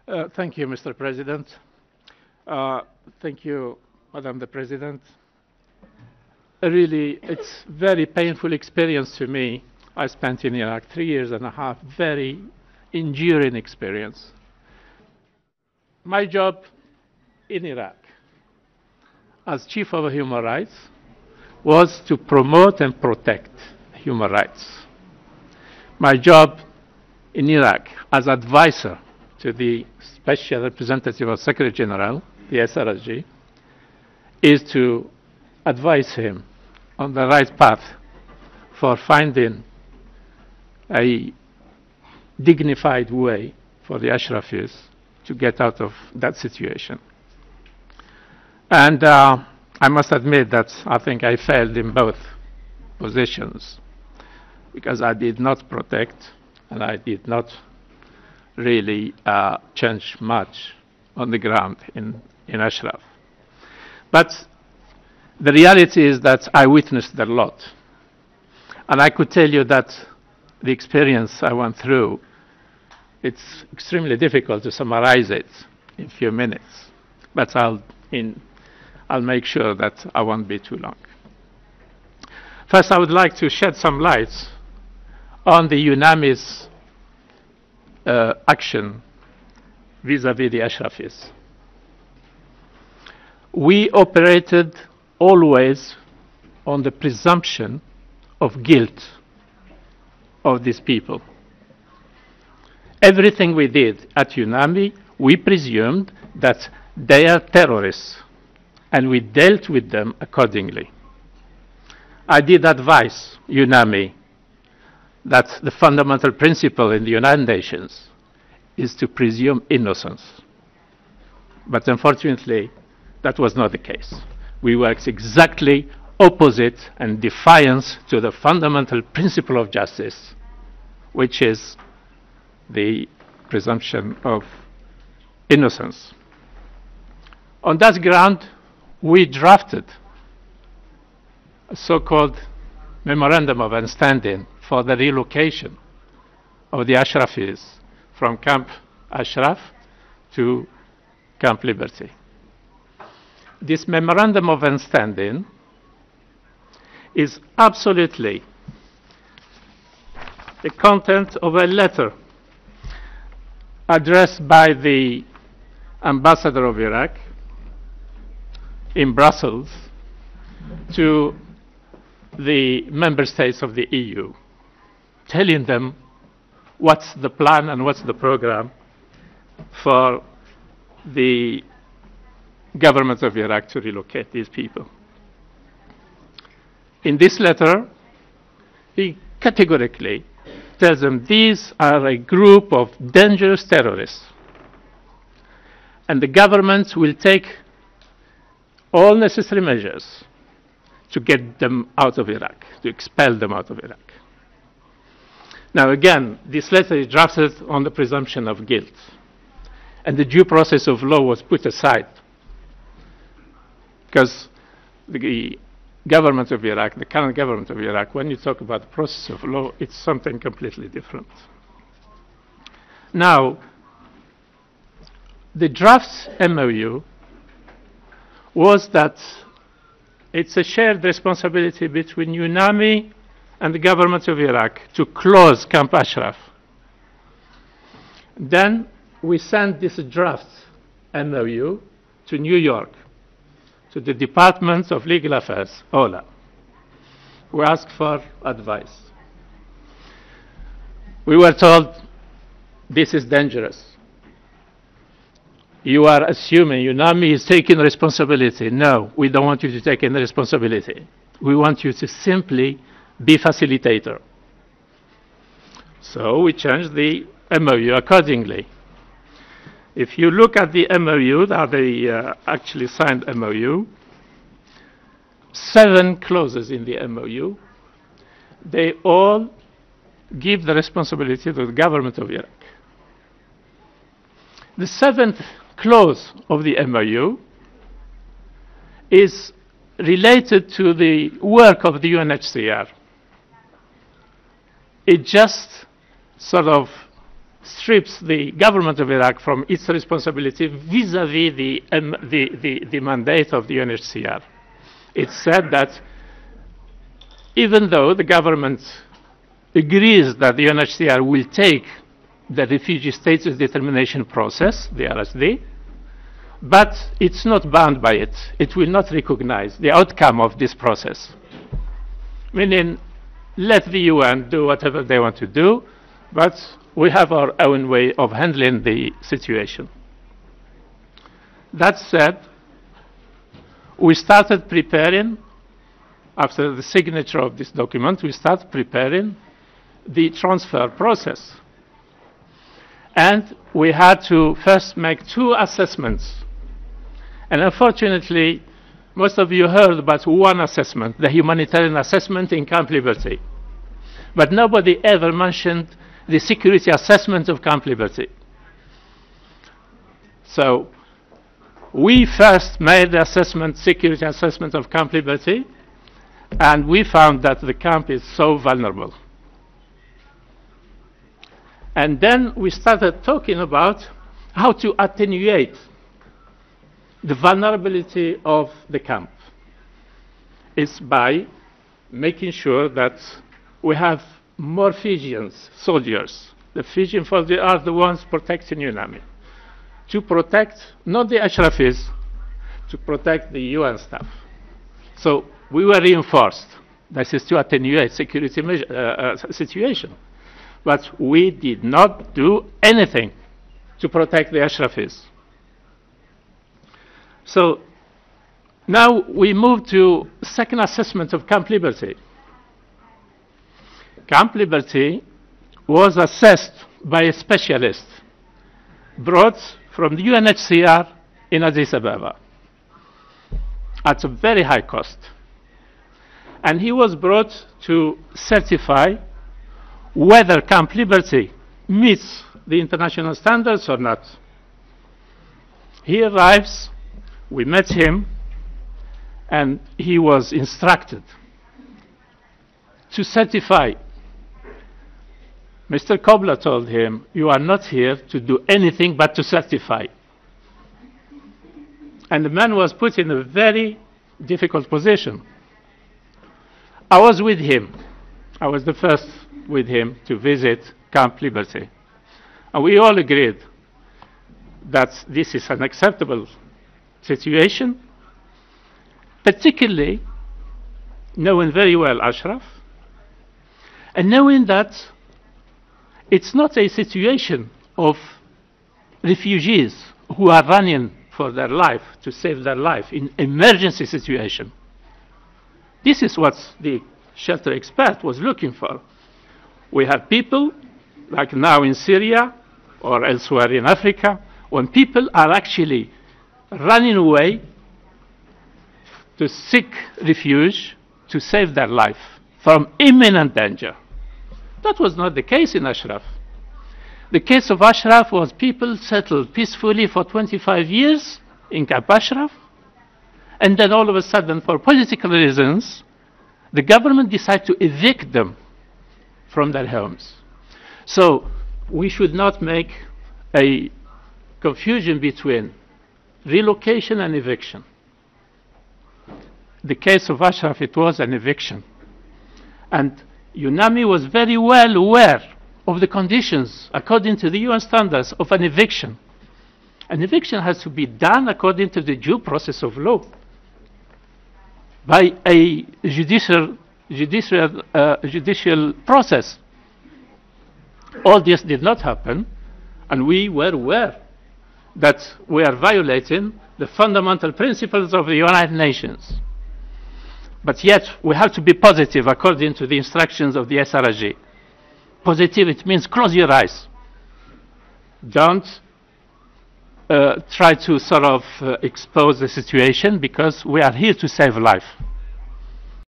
Thank you, Mr. President. Thank you, Madam the President. Really, it's very painful experience to me. I spent in Iraq 3 years and a half, very enduring experience. My job in Iraq as Chief of Human Rights was to promote and protect human rights. My job in Iraq as advisor to the Special Representative of Secretary General, the SRSG, is to advise him on the right path for finding a dignified way for the Ashrafis to get out of that situation. And I must admit that I think I failed in both positions because I did not protect and I did not really change much on the ground in Ashraf. But the reality is that I witnessed a lot. And I could tell you that the experience I went through, it's extremely difficult to summarize it in a few minutes. But I'll make sure that I won't be too long. First, I would like to shed some light on the UNAMI's action vis-à-vis the Ashrafis. We operated always on the presumption of guilt of these people. Everything we did at UNAMI, we presumed that they are terrorists, and we dealt with them accordingly. I did advise UNAMI that the fundamental principle in the United Nations is to presume innocence. But unfortunately, that was not the case. We worked exactly opposite and defiance to the fundamental principle of justice, which is the presumption of innocence. On that ground, we drafted a so-called Memorandum of Understanding for the relocation of the Ashrafis from Camp Ashraf to Camp Liberty. This Memorandum of Understanding is absolutely the content of a letter addressed by the ambassador of Iraq in Brussels to the member states of the EU, telling them what's the plan and what's the program for the government of Iraq to relocate these people. In this letter, he categorically tells them these are a group of dangerous terrorists, and the government will take all necessary measures to get them out of Iraq, to expel them out of Iraq. Now again, this letter is drafted on the presumption of guilt, and the due process of law was put aside because the government of Iraq, the current government of Iraq, when you talk about the process of law, it's something completely different. Now, the draft MOU was that it's a shared responsibility between UNAMI and the government of Iraq to close Camp Ashraf. Then we sent this draft MOU to New York, to the Department of Legal Affairs, OLA. We asked for advice. We were told, this is dangerous. You are assuming UNAMI is taking responsibility. No, we don't want you to take any responsibility. We want you to simply be facilitator. So we changed the MOU accordingly. If you look at the MOU, the actually signed MOU, 7 clauses in the MOU, they all give the responsibility to the government of Iraq. The 7th clause of the MOU is related to the work of the UNHCR. It just sort of strips the government of Iraq from its responsibility vis-à-vis the mandate of the UNHCR. It said that even though the government agrees that the UNHCR will take the refugee status determination process, the RSD, but it's not bound by it. It will not recognize the outcome of this process. Meaning, let the UN do whatever they want to do, but we have our own way of handling the situation. That said, we started preparing, after the signature of this document, we started preparing the transfer process. And we had to first make 2 assessments. And unfortunately, most of you heard about one assessment, the humanitarian assessment in Camp Liberty. But nobody ever mentioned the security assessment of Camp Liberty. So we first made the assessment, security assessment of Camp Liberty, and we found that the camp is so vulnerable. And then we started talking about how to attenuate the vulnerability of the camp. It's by making sure that we have more Fijians, soldiers. The Fijian soldiers are the ones protecting UNAMI. To protect, not the Ashrafis, to protect the UN staff. So we were reinforced. This is to attenuate security situation. But we did not do anything to protect the Ashrafis. So now we move to second assessment of Camp Liberty. Camp Liberty was assessed by a specialist brought from the UNHCR in Addis Ababa at a very high cost. And he was brought to certify whether Camp Liberty meets the international standards or not. He arrives, we met him, and he was instructed to certify. Mr. Kobler told him, "You are not here to do anything but to certify." And the man was put in a very difficult position. I was with him. I was the first with him to visit Camp Liberty. And we all agreed that this is an acceptable situation, particularly knowing very well Ashraf, and knowing that it's not a situation of refugees who are running for their life, to save their life in emergency situation. This is what the shelter expert was looking for. We have people, like now in Syria or elsewhere in Africa, when people are actually running away to seek refuge to save their life from imminent danger. That was not the case in Ashraf. The case of Ashraf was people settled peacefully for 25 years in Camp Ashraf, and then all of a sudden, for political reasons, the government decided to evict them from their homes. So we should not make a confusion between relocation and eviction. The case of Ashraf, it was an eviction. And UNAMI was very well aware of the conditions, according to the UN standards, of an eviction. An eviction has to be done according to the due process of law by a judicial process. All this did not happen, and we were aware that we are violating the fundamental principles of the United Nations. But yet, we have to be positive according to the instructions of the SRG. Positive, it means close your eyes. Don't try to sort of expose the situation, because we are here to save life.